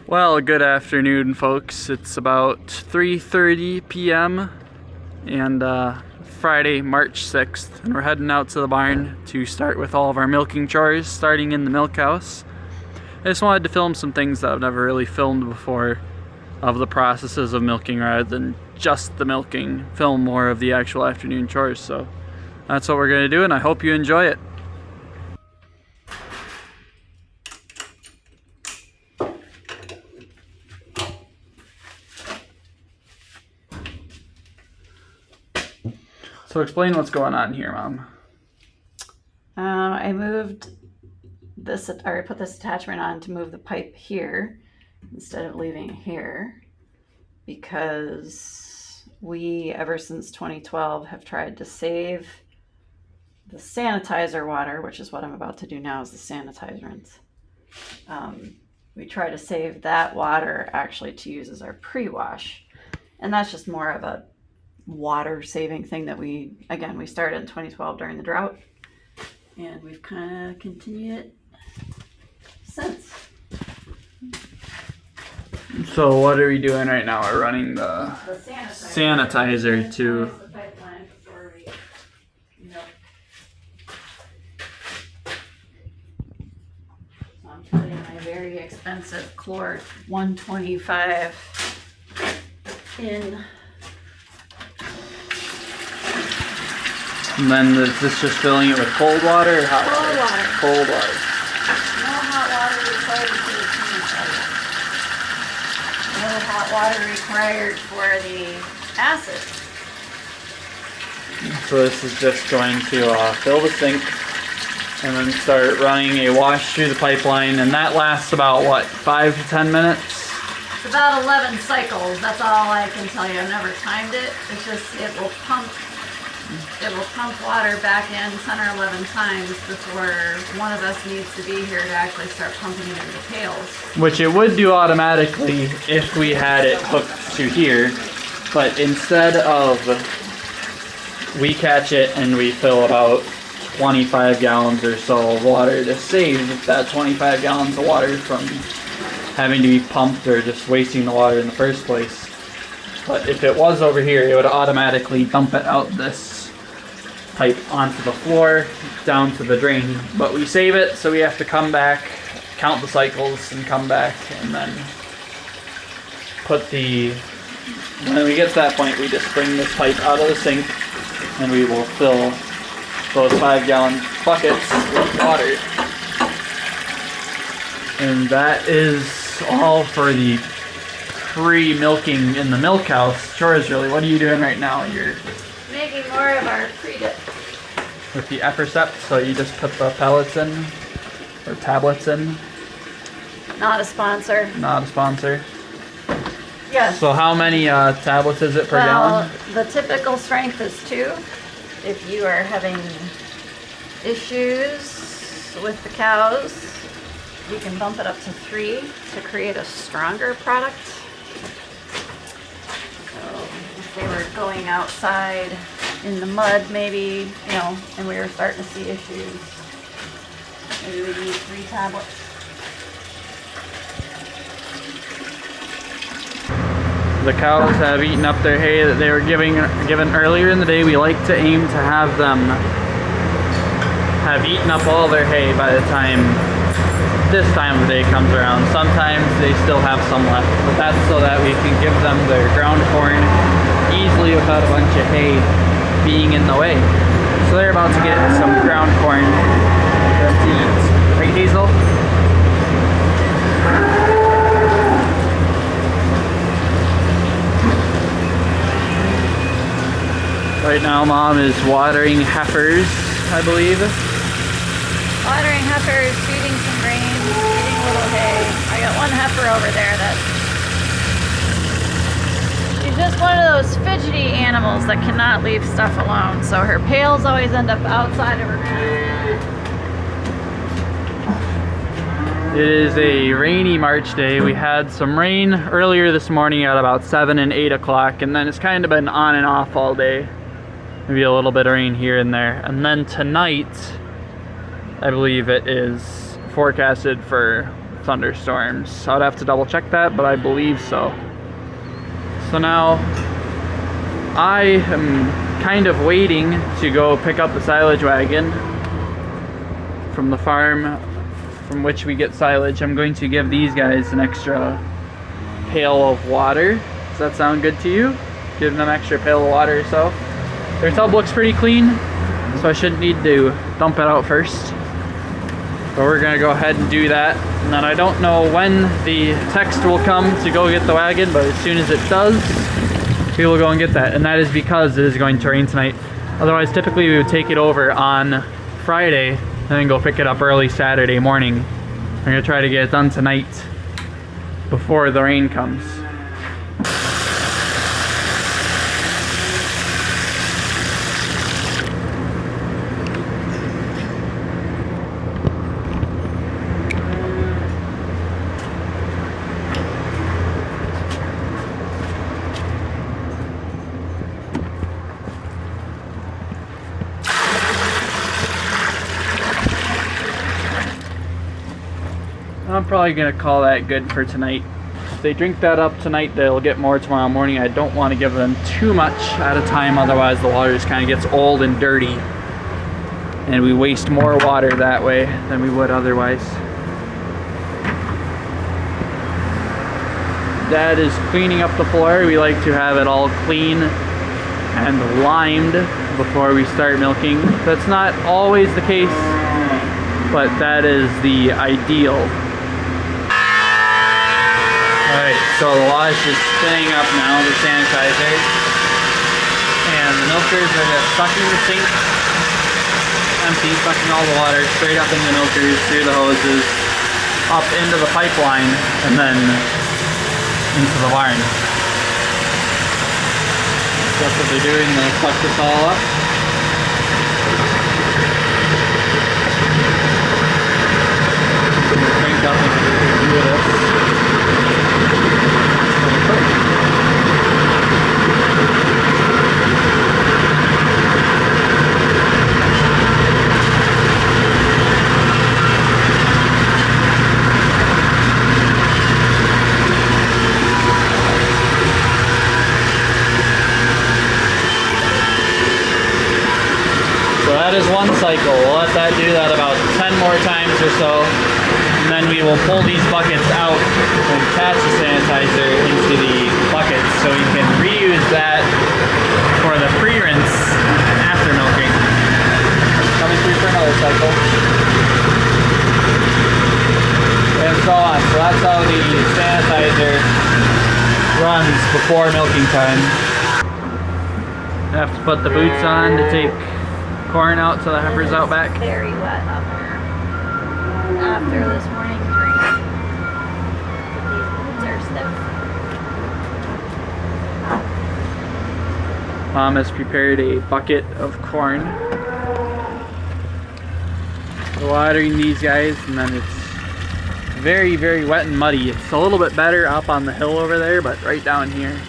Well, good afternoon, folks. It's about 3:30 p.m. and Friday, March 6th, and we're heading out to the barn to start with all of our milking chores, starting in the milk house. I just wanted to film some things that I've never really filmed before of the processes of milking rather than just the milking, film more of the actual afternoon chores. So that's what we're going to do, and I hope you enjoy it. So explain what's going on here, Mom. I moved this, or put this attachment on to move the pipe here instead of leaving it here, because we, ever since 2012, have tried to save the sanitizer water, which is what I'm about to do now, is the sanitizers. We try to save that water actually to use as our pre-wash, and that's just more of a water saving thing that we started in 2012 during the drought, and we've kind of continued it since. So what are we doing right now? We're running the sanitizer to the pipeline before we milk. So I'm putting my very expensive Chlor 125 in. And then is this just filling it with cold water or hot water? Cold water. Cold water. No hot water required for the sanitizer. No hot water required for the acid. So this is just going to fill the sink and then start running a wash through the pipeline, and that lasts about what, 5 to 10 minutes? It's about 11 cycles. That's all I can tell you. I've never timed it. It's just it will pump water back in 10 or 11 times before one of us needs to be here to actually start pumping it into pails. Which it would do automatically if we had it hooked to here, but instead of, we catch it and we fill about 25 gallons or so of water to save that 25 gallons of water from having to be pumped or just wasting the water in the first place. But if it was over here, it would automatically dump it out this pipe onto the floor, down to the drain. But we save it, so we have to come back, count the cycles, and come back, and then when we get to that point, we just bring this pipe out of the sink, and we will fill those 5-gallon buckets with water. And that is all for the pre-milking in the milk house. Chores, really, what are you doing right now? You're making more of our pre-dip. With the Eppercept, so you just put the pellets in, or tablets in. Not a sponsor. Not a sponsor. Yes. So how many tablets is it per gallon? The typical strength is 2. If you are having issues with the cows, you can bump it up to 3 to create a stronger product. So if they were going outside in the mud, maybe, and we were starting to see issues, maybe we need 3 tablets. The cows have eaten up their hay that they were given earlier in the day. We like to aim to have them have eaten up all their hay by the time this time of the day comes around. Sometimes they still have some left, but that's so that we can give them their ground corn easily without a bunch of hay being in the way. So they're about to get some ground corn to eat. Right, Hazel? Right now, Mom is watering heifers, I believe. Watering heifers, feeding some grains, feeding a little hay. I got one heifer over there she's just one of those fidgety animals that cannot leave stuff alone. So her pails always end up outside of her pen. It is a rainy March day. We had some rain earlier this morning at about 7 and 8 o'clock, and then it's kind of been on and off all day. Maybe a little bit of rain here and there. And then tonight, I believe it is forecasted for thunderstorms. I'd have to double check that, but I believe so. So now I am kind of waiting to go pick up the silage wagon from the farm from which we get silage. I'm going to give these guys an extra pail of water. Does that sound good to you? Give them an extra pail of water or so. Their tub looks pretty clean, so I shouldn't need to dump it out first. But we're gonna go ahead and do that. And then I don't know when the text will come to go get the wagon, but as soon as it does, we will go and get that. And that is because it is going to rain tonight. Otherwise, typically we would take it over on Friday and then go pick it up early Saturday morning. I'm gonna try to get it done tonight before the rain comes. I'm probably gonna call that good for tonight. If they drink that up tonight, they'll get more tomorrow morning. I don't want to give them too much at a time, otherwise the water just kind of gets old and dirty. And we waste more water that way than we would otherwise. Dad is cleaning up the floor. We like to have it all clean and limed before we start milking. That's not always the case, but that is the ideal. Alright, so the wash is spinning up now, the sanitizer. And the milkers are just sucking the sink empty, sucking all the water straight up into the milkers, through the hoses, up into the pipeline, and then into the barn. That's what they're doing, they'll suck this all up. Crank up into this. So that is one cycle. We'll let that do that about 10 more times or so. And then we will pull these buckets out and attach the sanitizer into the buckets so you can reuse that for the pre-rinse after milking. Coming through for another cycle. And so on. So that's how the sanitizer runs before milking time. I have to put the boots on to take corn out to the heifers out back. Very wet up there after this morning's rain. These boots are stiff. Mom has prepared a bucket of corn. We're watering these guys, and then it's very, very wet and muddy. It's a little bit better up on the hill over there, but right down here.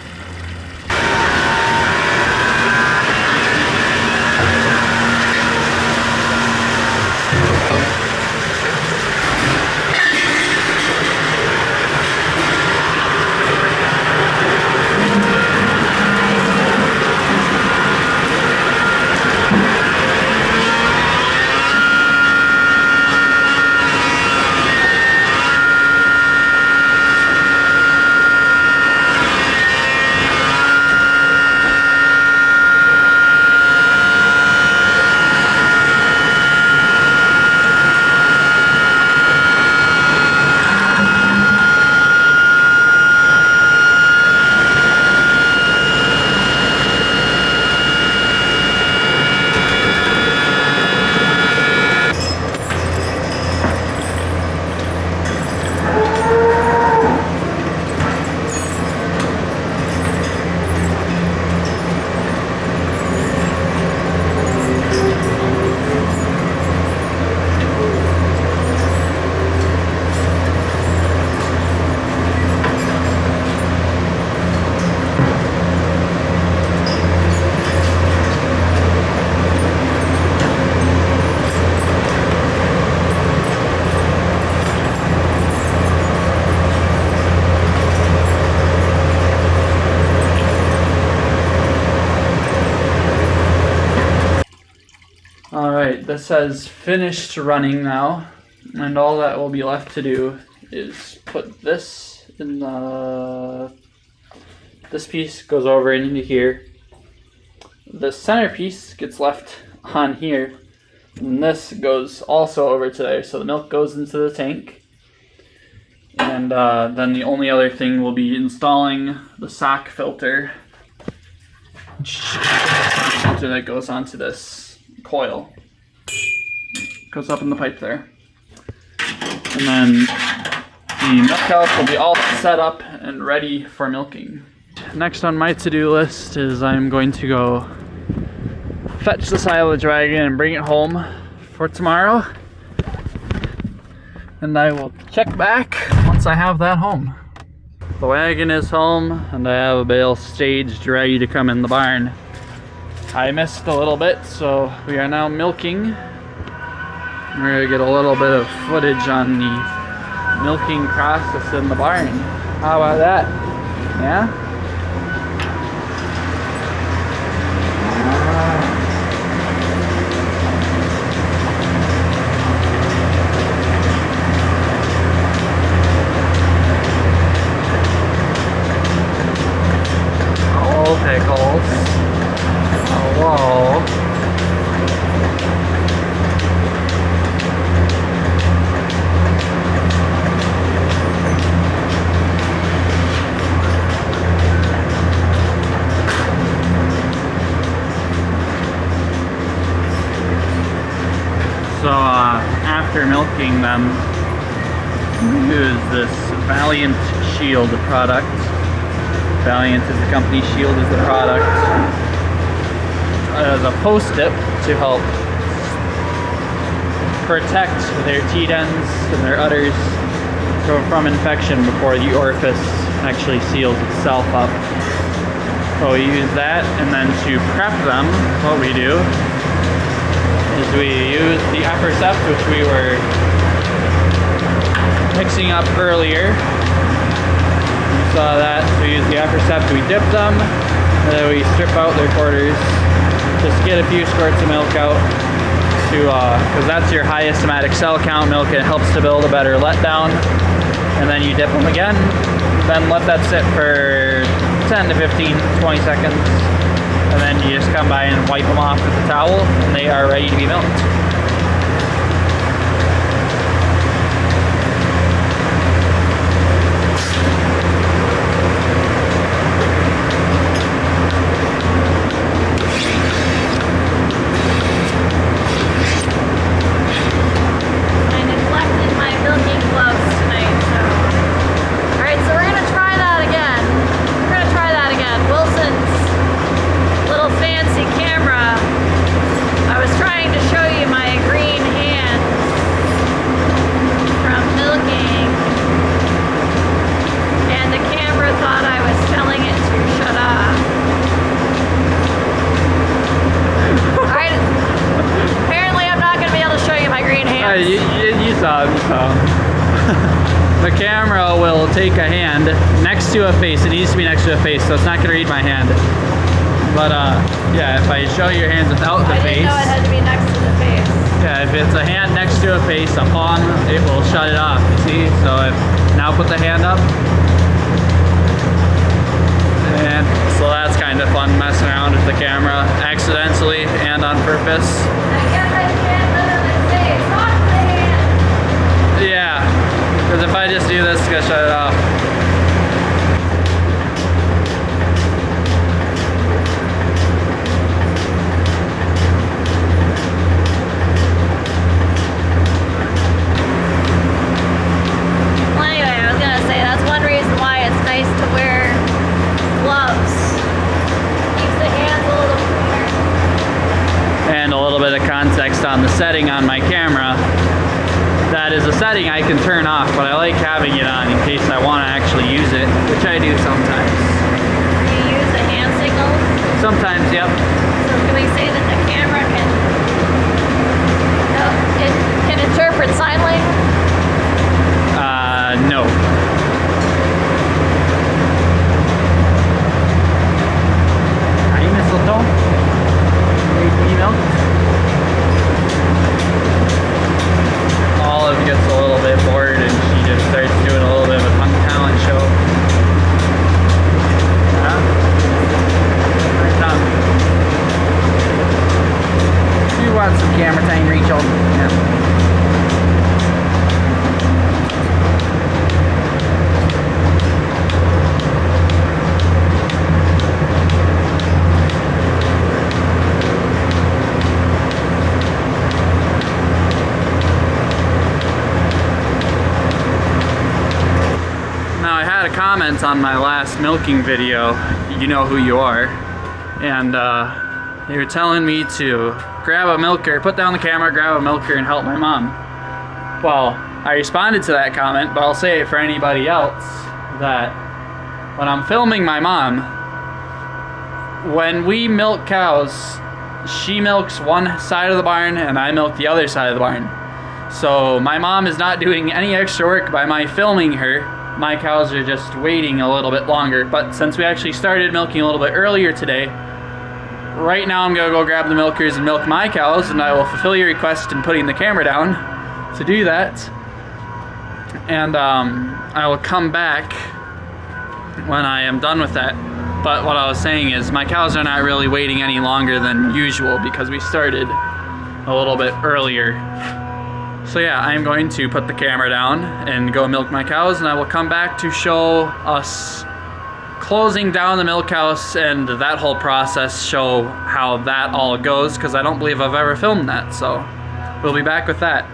this has finished running now, and all that will be left to do is put this in the... This piece goes over into here. The center piece gets left on here, and this goes also over to there, so the milk goes into the tank. And then the only other thing will be installing the sock filter. Filter that goes onto this coil. Goes up in the pipe there. And then the milk house will be all set up and ready for milking. Next on my to-do list is I'm going to go fetch the silage wagon and bring it home for tomorrow. And I will check back once I have that home. The wagon is home and I have a bale staged ready to come in the barn. I missed a little bit, so we are now milking. We're gonna get a little bit of footage on the milking process in the barn. How about that? Yeah? Pickles. Hello. So after milking them, we use this Valiant Shield product. Valiant is the company, Shield is the product. As a post-dip to help protect their teat ends and their udders from infection before the orifice actually seals itself up. So we use that, and then to prep them, what we do is we use the Eppercept, which we were mixing up earlier. Saw that, so we use the Eppercept, we dip them, and then we strip out their quarters. Just get a few squirts of milk out to, because that's your highest somatic cell count milk, and it helps to build a better letdown. And then you dip them again, then let that sit for 10 to 15, 20 seconds. And then you just come by and wipe them off with the towel, and they are ready to be milked. The camera will take a hand next to a face. It needs to be next to a face, so it's not going to read my hand. But yeah, if I show your hands without the face. I didn't know it had to be next to the face. Yeah, if it's a hand next to a face, a palm, it will shut it off. You see? So now put the hand up. And so that's kind of fun messing around with the camera accidentally and on purpose. I guess I can't literally say talk to the hand. Yeah, because if I just do this, it's gonna shut it off. Well, anyway, I was gonna say that's one reason why it's nice to wear gloves. Keeps the hands a little cleaner. And a little bit of context on the setting on my camera. That is a setting I can turn off, but I like having it on in case I want to actually use it, which I do sometimes. Do you use a hand signal? Sometimes, yep. So can we say that the camera can interpret sign language? No. Hi, mistletoe. Hey, milk. comment on my last milking video, you know who you are, and they were telling me to grab a milker, put down the camera, grab a milker, and help my mom. Well, I responded to that comment, but I'll say it for anybody else, that when I'm filming my mom, when we milk cows, she milks one side of the barn and I milk the other side of the barn. So my mom is not doing any extra work by my filming her. My cows are just waiting a little bit longer. But since we actually started milking a little bit earlier today, right now I'm gonna go grab the milkers and milk my cows, and I will fulfill your request in putting the camera down to do that. And I will come back when I am done with that. But what I was saying is my cows are not really waiting any longer than usual because we started a little bit earlier. So yeah, I'm going to put the camera down and go milk my cows, and I will come back to show us closing down the milk house and that whole process, show how that all goes, because I don't believe I've ever filmed that. So we'll be back with that.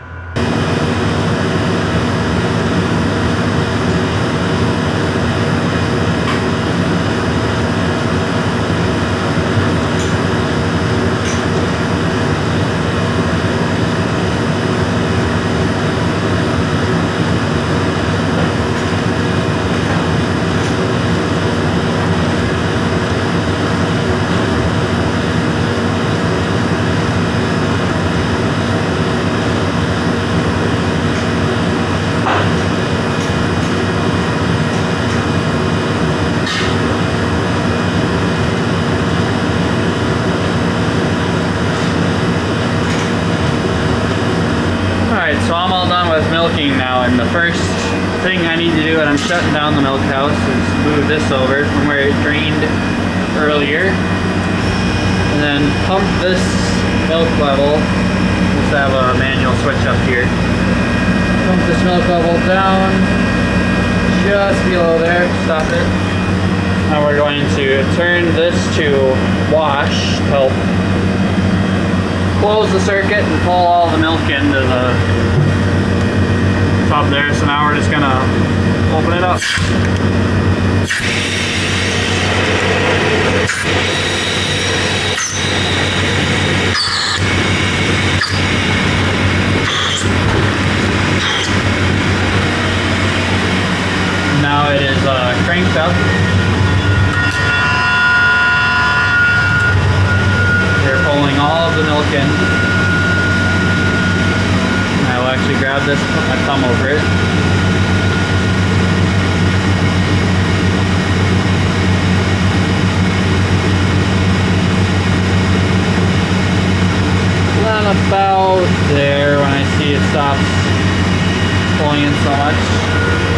So I'm all done with milking now, and the first thing I need to do when I'm shutting down the milk house is move this over from where it drained earlier, and then pump this milk level. Just have a manual switch up here. Pump this milk level down just below there, stop it. Now we're going to turn this to wash to help close the circuit and pull all the milk into the tub there. So now we're just gonna open it up. Now it is cranked up. We're pulling all of the milk in. I will actually grab this, put my thumb over it. Then about there, when I see it stops pulling in so much,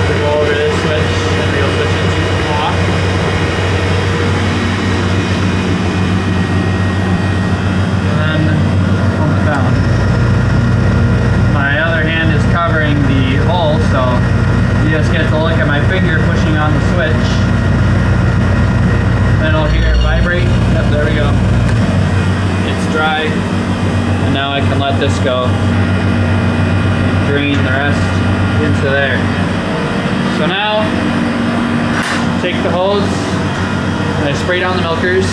we'll go over this switch and we'll switch it to off. Down. My other hand is covering the hole, so you just get to look at my finger pushing on the switch. Then I'll hear it vibrate. Yep, there we go. It's dry, and now I can let this go and drain the rest into there. So now, take the hose and I spray down the milkers.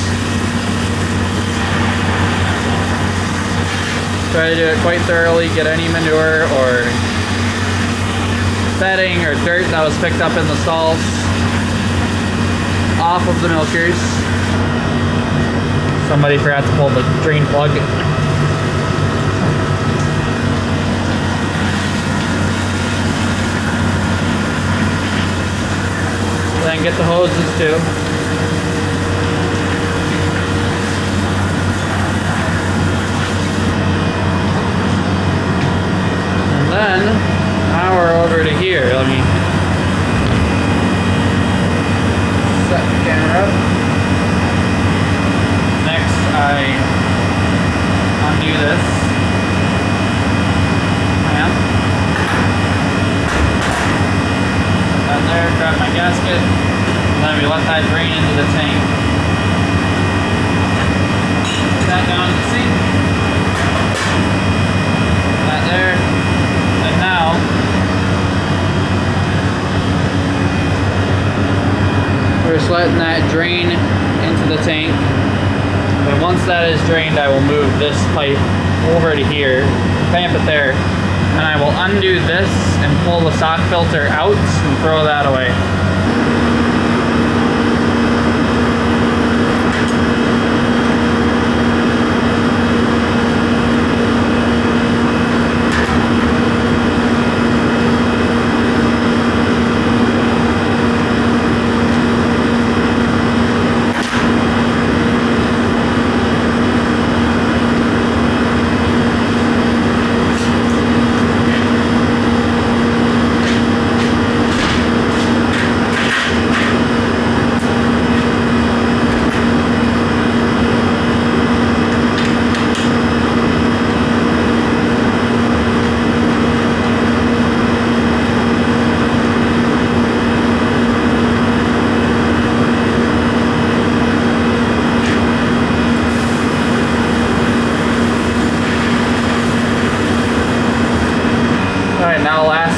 Try to do it quite thoroughly, get any manure or bedding or dirt that was picked up in the stalls off of the milkers. Somebody forgot to pull the drain plug. Then get the hoses too. Then, now we're over to here. Let me set the camera up. Next, I undo this clamp. Put that there, grab my gasket, and then we let that drain into the tank. Put that down in the sink. Put that there. And now letting that drain into the tank. And once that is drained, I will move this pipe over to here, clamp it there, and I will undo this and pull the sock filter out and throw that away.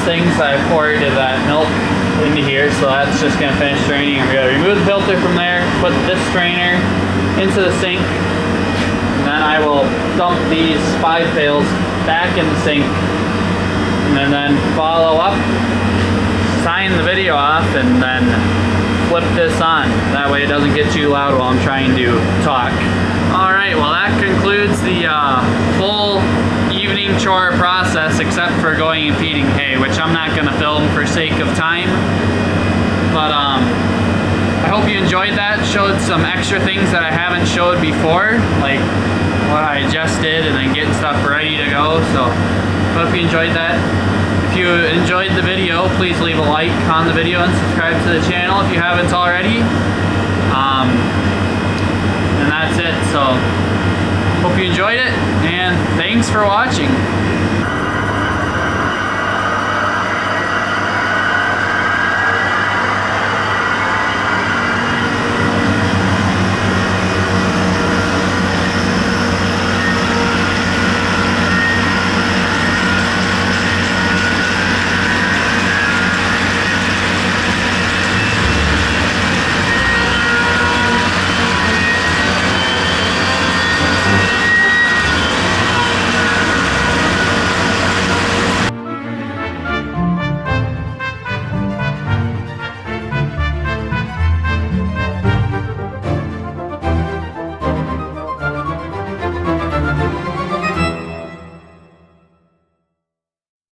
Things I poured that milk into here, so that's just going to finish draining. I'm going to remove the filter from there, put this strainer into the sink, and then I will dump these 5 pails back in the sink, and then follow up, sign the video off, and then flip this on. That way it doesn't get too loud while I'm trying to talk. Alright, well that concludes the full evening chore process, except for going and feeding hay, which I'm not going to film for sake of time. But I hope you enjoyed that. Showed some extra things that I haven't showed before, like what I just did and then getting stuff ready to go. So hope you enjoyed that. If you enjoyed the video, please leave a like on the video and subscribe to the channel if you haven't already. And that's it. So hope you enjoyed it, and thanks for watching.